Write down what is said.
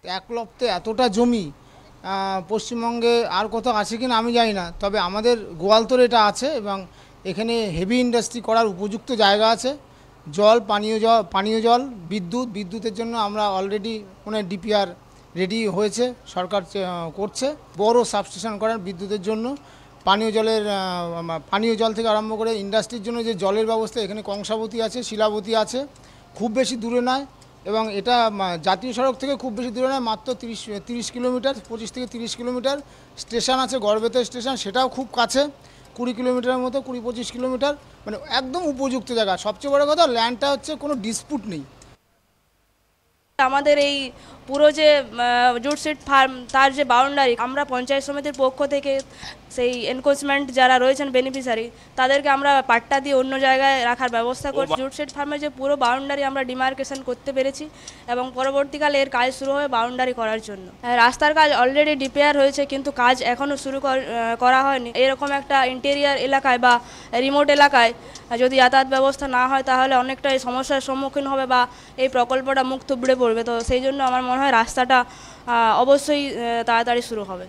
এক লপ্তে এতটা জমি পশ্চিমবঙ্গে আর কোথাও আছে কিনা আমি জানি না, তবে আমাদের গোয়ালতোড়ে এটা আছে এবং এখানে হেভি ইন্ডাস্ট্রি করার উপযুক্ত জায়গা আছে। পানীয় জল, বিদ্যুতের জন্য আমরা অলরেডি মানে ডিপিআর রেডি হয়েছে, সরকার করছে বড় সাবস্টেশন করার বিদ্যুতের জন্য। পানীয় জল থেকে আরম্ভ করে ইন্ডাস্ট্রির জন্য যে জলের ব্যবস্থা, এখানে কংসাবতী আছে, শিলাবতী আছে, খুব বেশি দূরে নয়। এবং এটা জাতীয় সড়ক থেকে খুব বেশি দূরে নয়, মাত্র 30 কিলোমিটার, 25 থেকে 30 কিলোমিটার। স্টেশন আছে, গড়বেতা স্টেশন, সেটাও খুব কাছে, 20 কিলোমিটারের মতো, 20-25 কিলোমিটার। মানে একদম উপযুক্ত জায়গা। সবচেয়ে বড় কথা, ল্যান্ডটা হচ্ছে কোনো ডিসপুট নেই। আমাদের এই পুরো যে জুট সিড ফার্ম, তার যে বাউন্ডারি, আমরা পঞ্চায়েত সমিতির পক্ষ থেকে সেই এনক্রোচমেন্ট যারা রয়েছেন বেনিফিশিয়ারি, তাদেরকে আমরা পাট্টা দিয়ে অন্য জায়গায় রাখার ব্যবস্থা করছি। জুট সিড ফার্মের যে পুরো বাউন্ডারি আমরা ডিমার্কেশন করতে পেরেছি এবং পরবর্তীকালে এর কাজ শুরু হবে বাউন্ডারি করার জন্য। রাস্তার কাজ অলরেডি ডিপিআর হয়েছে, কিন্তু কাজ এখনও শুরু করা হয়নি। এরকম একটা ইন্টেরিয়ার এলাকায় বা রিমোট এলাকায় যদি যাতায়াত ব্যবস্থা না হয়, তাহলে অনেকটাই সমস্যার সম্মুখীন হবে বা এই প্রকল্পটা মুখ থুবড়ে পড়বে। তো সেই জন্য আমার মনে হয় রাস্তাটা অবশ্যই তাড়াতাড়ি শুরু হবে।